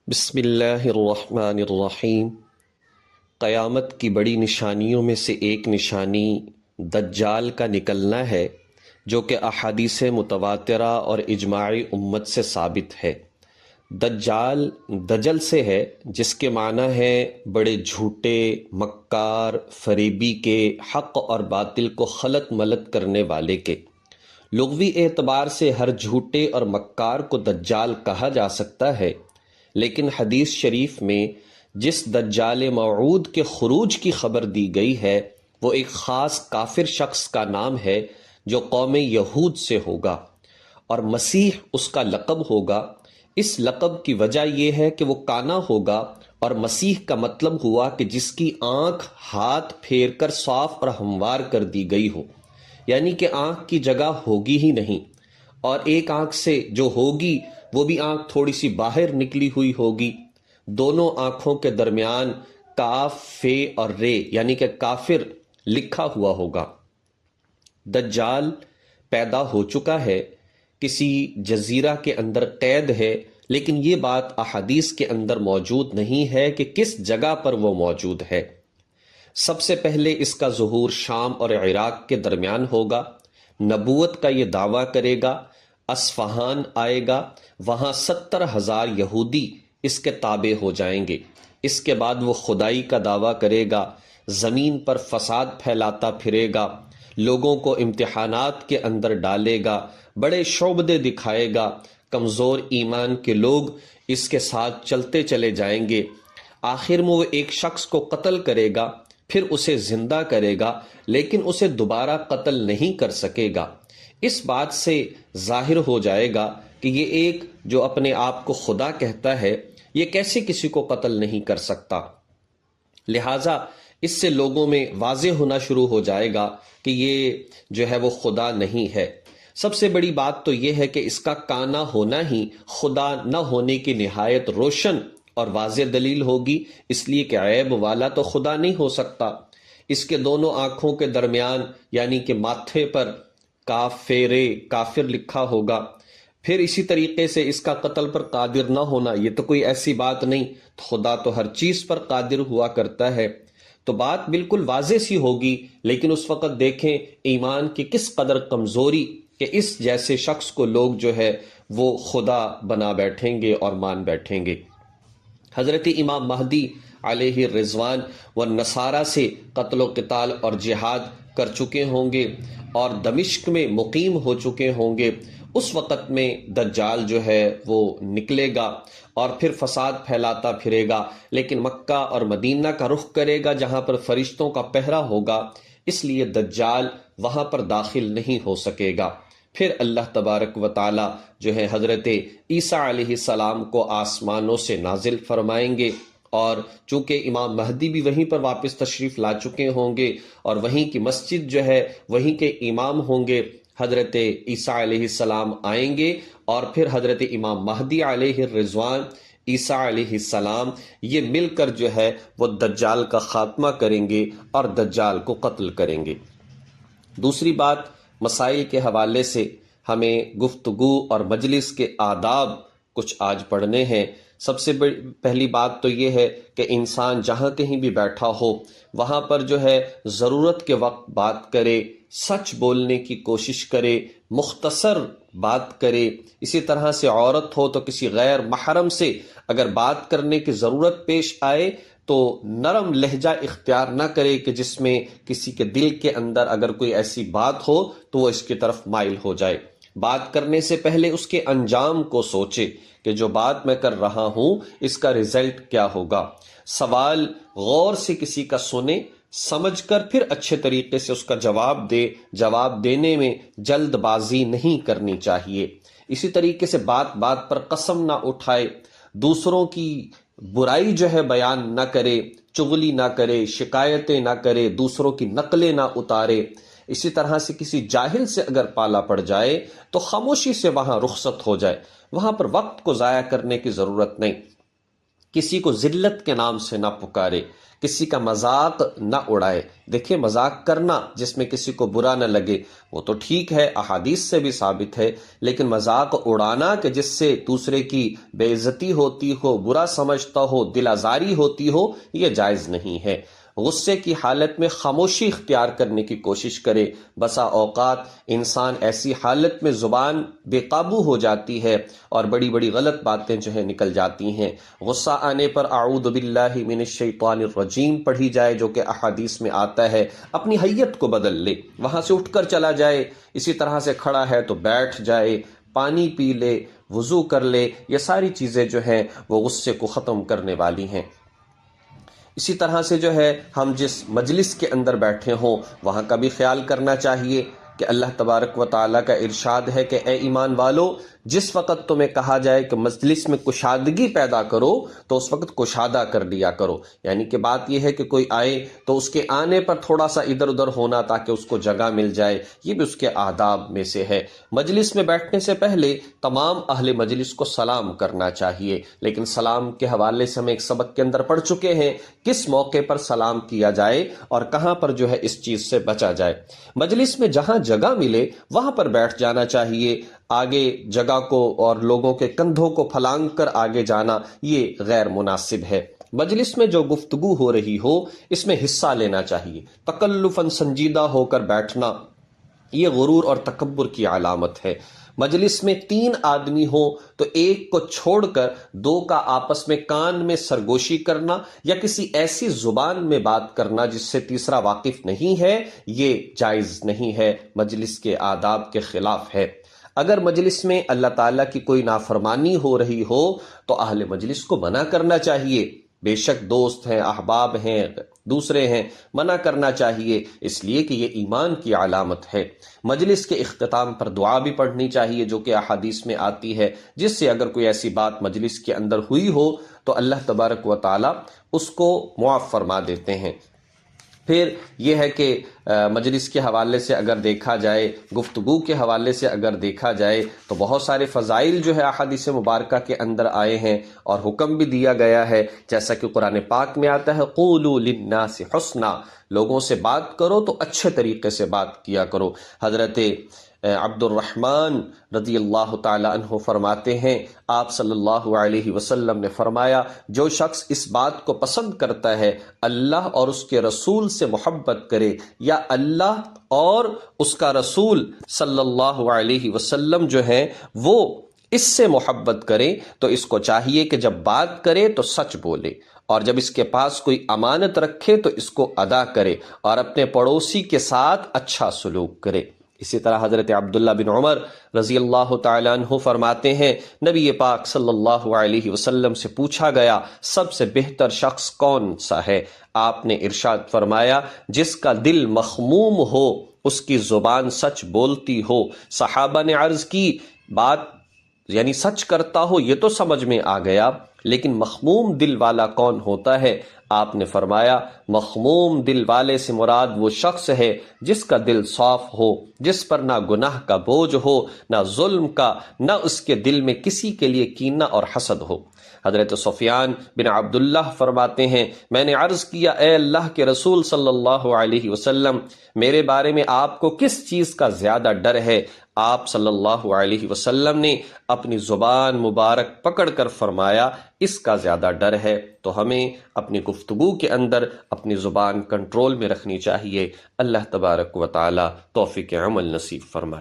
بسم اللہ الرحمن الرحیم۔ قیامت کی بڑی نشانیوں میں سے ایک نشانی دجال کا نکلنا ہے، جو کہ احادیث متواترہ اور اجماعی امت سے ثابت ہے۔ دجال دجل سے ہے، جس کے معنی ہے بڑے جھوٹے، مکار، فریبی کے، حق اور باطل کو خلط ملط کرنے والے کے۔ لغوی اعتبار سے ہر جھوٹے اور مکار کو دجال کہا جا سکتا ہے، لیکن حدیث شریف میں جس دجال موعود کے خروج کی خبر دی گئی ہے وہ ایک خاص کافر شخص کا نام ہے جو قوم یہود سے ہوگا، اور مسیح اس کا لقب ہوگا۔ اس لقب کی وجہ یہ ہے کہ وہ کانا ہوگا، اور مسیح کا مطلب ہوا کہ جس کی آنکھ ہاتھ پھیر کر صاف اور ہموار کر دی گئی ہو، یعنی کہ آنکھ کی جگہ ہوگی ہی نہیں، اور ایک آنکھ سے جو ہوگی وہ بھی آنکھ تھوڑی سی باہر نکلی ہوئی ہوگی۔ دونوں آنکھوں کے درمیان کاف، فے اور رے یعنی کہ کافر لکھا ہوا ہوگا۔ دجال پیدا ہو چکا ہے، کسی جزیرہ کے اندر قید ہے، لیکن یہ بات احادیث کے اندر موجود نہیں ہے کہ کس جگہ پر وہ موجود ہے۔ سب سے پہلے اس کا ظہور شام اور عراق کے درمیان ہوگا۔ نبوت کا یہ دعویٰ کرے گا، اصفہان آئے گا، وہاں 70,000 یہودی اس کے تابع ہو جائیں گے۔ اس کے بعد وہ خدائی کا دعویٰ کرے گا، زمین پر فساد پھیلاتا پھرے گا، لوگوں کو امتحانات کے اندر ڈالے گا، بڑے شعبدے دکھائے گا، کمزور ایمان کے لوگ اس کے ساتھ چلتے چلے جائیں گے۔ آخر میں وہ ایک شخص کو قتل کرے گا، پھر اسے زندہ کرے گا، لیکن اسے دوبارہ قتل نہیں کر سکے گا۔ اس بات سے ظاہر ہو جائے گا کہ یہ ایک جو اپنے آپ کو خدا کہتا ہے، یہ کیسے کسی کو قتل نہیں کر سکتا۔ لہٰذا اس سے لوگوں میں واضح ہونا شروع ہو جائے گا کہ یہ جو ہے وہ خدا نہیں ہے۔ سب سے بڑی بات تو یہ ہے کہ اس کا کانا ہونا ہی خدا نہ ہونے کی نہایت روشن اور واضح دلیل ہوگی، اس لیے کہ عیب والا تو خدا نہیں ہو سکتا۔ اس کے دونوں آنکھوں کے درمیان یعنی کہ ماتھے پر کافرے کافر لکھا ہوگا۔ پھر اسی طریقے سے اس کا قتل پر قادر نہ ہونا، یہ تو کوئی ایسی بات نہیں، خدا تو ہر چیز پر قادر ہوا کرتا ہے۔ تو بات بالکل واضح سی ہوگی، لیکن اس وقت دیکھیں ایمان کی کس قدر کمزوری کہ اس جیسے شخص کو لوگ جو ہے وہ خدا بنا بیٹھیں گے اور مان بیٹھیں گے۔ حضرت امام مہدی علیہ الرضوان و نصارہ سے قتل و قتال اور جہاد کر چکے ہوں گے اور دمشق میں مقیم ہو چکے ہوں گے۔ اس وقت میں دجال جو ہے وہ نکلے گا اور پھر فساد پھیلاتا پھرے گا، لیکن مکہ اور مدینہ کا رخ کرے گا جہاں پر فرشتوں کا پہرا ہوگا، اس لیے دجال وہاں پر داخل نہیں ہو سکے گا۔ پھر اللہ تبارک و تعالی جو ہے حضرت عیسیٰ علیہ السلام کو آسمانوں سے نازل فرمائیں گے، اور چونکہ امام مہدی بھی وہیں پر واپس تشریف لا چکے ہوں گے اور وہیں کی مسجد جو ہے وہیں کے امام ہوں گے، حضرت عیسیٰ علیہ السلام آئیں گے اور پھر حضرت امام مہدی علیہ الرضوان، عیسیٰ علیہ السلام یہ مل کر جو ہے وہ دجال کا خاتمہ کریں گے اور دجال کو قتل کریں گے۔ دوسری بات، مسائل کے حوالے سے ہمیں گفتگو اور مجلس کے آداب کچھ آج پڑھنے ہیں۔ سب سے پہلی بات تو یہ ہے کہ انسان جہاں کہیں بھی بیٹھا ہو وہاں پر جو ہے ضرورت کے وقت بات کرے، سچ بولنے کی کوشش کرے، مختصر بات کرے۔ اسی طرح سے عورت ہو تو کسی غیر محرم سے اگر بات کرنے کی ضرورت پیش آئے تو نرم لہجہ اختیار نہ کرے کہ جس میں کسی کے دل کے اندر اگر کوئی ایسی بات ہو تو وہ اس کی طرف مائل ہو جائے۔ بات کرنے سے پہلے اس کے انجام کو سوچے کہ جو بات میں کر رہا ہوں اس کا رزلٹ کیا ہوگا۔ سوال غور سے کسی کا سنے، سمجھ کر پھر اچھے طریقے سے اس کا جواب دے۔ جواب دینے میں جلد بازی نہیں کرنی چاہیے۔ اسی طریقے سے بات بات پر قسم نہ اٹھائے، دوسروں کی برائی جو ہے بیان نہ کرے، چغلی نہ کرے، شکایتیں نہ کرے، دوسروں کی نقلیں نہ اتارے۔ اسی طرح سے کسی جاہل سے اگر پالا پڑ جائے تو خاموشی سے وہاں رخصت ہو جائے، وہاں پر وقت کو ضائع کرنے کی ضرورت نہیں۔ کسی کو ذلت کے نام سے نہ پکارے، کسی کا مذاق نہ اڑائے۔ دیکھیں، مذاق کرنا جس میں کسی کو برا نہ لگے وہ تو ٹھیک ہے، احادیث سے بھی ثابت ہے، لیکن مذاق اڑانا کہ جس سے دوسرے کی بے عزتی ہوتی ہو، برا سمجھتا ہو، دل آزاری ہوتی ہو، یہ جائز نہیں ہے۔ غصے کی حالت میں خاموشی اختیار کرنے کی کوشش کرے۔ بسا اوقات انسان ایسی حالت میں زبان بے قابو ہو جاتی ہے اور بڑی بڑی غلط باتیں جو ہے نکل جاتی ہیں۔ غصہ آنے پر اعوذ باللہ من الشیطان الرجیم پڑھی جائے، جو کہ احادیث میں آتا ہے۔ اپنی حیت کو بدل لے، وہاں سے اٹھ کر چلا جائے، اسی طرح سے کھڑا ہے تو بیٹھ جائے، پانی پی لے، وضو کر لے۔ یہ ساری چیزیں جو ہیں وہ غصے کو ختم کرنے والی ہیں۔ اسی طرح سے جو ہے ہم جس مجلس کے اندر بیٹھے ہوں وہاں کا بھی خیال کرنا چاہیے کہ اللہ تبارک و تعالیٰ کا ارشاد ہے کہ اے ایمان والو، جس وقت تمہیں کہا جائے کہ مجلس میں کشادگی پیدا کرو تو اس وقت کشادہ کر دیا کرو، یعنی کہ بات یہ ہے کہ کوئی آئے تو اس کے آنے پر تھوڑا سا ادھر ادھر ہونا تاکہ اس کو جگہ مل جائے، یہ بھی اس کے آداب میں سے ہے۔ مجلس میں بیٹھنے سے پہلے تمام اہل مجلس کو سلام کرنا چاہیے، لیکن سلام کے حوالے سے ہم ایک سبق کے اندر پڑھ چکے ہیں کس موقع پر سلام کیا جائے اور کہاں پر جو ہے اس چیز سے بچا جائے۔ مجلس میں جہاں جگہ ملے وہاں پر بیٹھ جانا چاہیے، آگے جگہ کو اور لوگوں کے کندھوں کو پھلانگ کر آگے جانا یہ غیر مناسب ہے۔ مجلس میں جو گفتگو ہو رہی ہو اس میں حصہ لینا چاہیے، تکلفاً سنجیدہ ہو کر بیٹھنا یہ غرور اور تکبر کی علامت ہے۔ مجلس میں 3 آدمی ہوں تو ایک کو چھوڑ کر 2 کا آپس میں کان میں سرگوشی کرنا یا کسی ایسی زبان میں بات کرنا جس سے تیسرا واقف نہیں ہے، یہ جائز نہیں ہے، مجلس کے آداب کے خلاف ہے۔ اگر مجلس میں اللہ تعالیٰ کی کوئی نافرمانی ہو رہی ہو تو اہل مجلس کو منع کرنا چاہیے، بے شک دوست ہیں، احباب ہیں، دوسرے ہیں، منع کرنا چاہیے، اس لیے کہ یہ ایمان کی علامت ہے۔ مجلس کے اختتام پر دعا بھی پڑھنی چاہیے جو کہ احادیث میں آتی ہے، جس سے اگر کوئی ایسی بات مجلس کے اندر ہوئی ہو تو اللہ تبارک و تعالی اس کو معاف فرما دیتے ہیں۔ پھر یہ ہے کہ مجلس کے حوالے سے اگر دیکھا جائے، گفتگو کے حوالے سے اگر دیکھا جائے تو بہت سارے فضائل جو ہے احادیث مبارکہ کے اندر آئے ہیں اور حکم بھی دیا گیا ہے، جیسا کہ قرآن پاک میں آتا ہے قولوا للناس حسنا، لوگوں سے بات کرو تو اچھے طریقے سے بات کیا کرو۔ حضرت عبد الرحمن رضی اللہ تعالی عنہ فرماتے ہیں آپ صلی اللہ علیہ وسلم نے فرمایا، جو شخص اس بات کو پسند کرتا ہے اللہ اور اس کے رسول سے محبت کرے، یا اللہ اور اس کا رسول صلی اللہ علیہ وسلم جو ہیں وہ اس سے محبت کرے، تو اس کو چاہیے کہ جب بات کرے تو سچ بولے، اور جب اس کے پاس کوئی امانت رکھے تو اس کو ادا کرے، اور اپنے پڑوسی کے ساتھ اچھا سلوک کرے۔ اسی طرح حضرت عبداللہ بن عمر رضی اللہ تعالیٰ عنہ فرماتے ہیں نبی پاک صلی اللہ علیہ وسلم سے پوچھا گیا سب سے بہتر شخص کون سا ہے؟ آپ نے ارشاد فرمایا جس کا دل مخموم ہو، اس کی زبان سچ بولتی ہو۔ صحابہ نے عرض کی بات یعنی سچ کرتا ہو یہ تو سمجھ میں آ گیا، لیکن مخموم دل والا کون ہوتا ہے؟ آپ نے فرمایا مخموم دل والے سے مراد وہ شخص ہے جس کا دل صاف ہو، جس پر نہ گناہ کا بوجھ ہو، نہ ظلم کا، نہ اس کے دل میں کسی کے لیے کینہ اور حسد ہو۔ حضرت سفیان بن عبداللہ فرماتے ہیں میں نے عرض کیا اے اللہ کے رسول صلی اللہ علیہ وسلم، میرے بارے میں آپ کو کس چیز کا زیادہ ڈر ہے؟ آپ صلی اللہ علیہ وسلم نے اپنی زبان مبارک پکڑ کر فرمایا اس کا زیادہ ڈر ہے۔ تو ہمیں اپنی گفتگو کے اندر اپنی زبان کنٹرول میں رکھنی چاہیے۔ اللہ تبارک و تعالی توفیق عمل نصیب فرمائے۔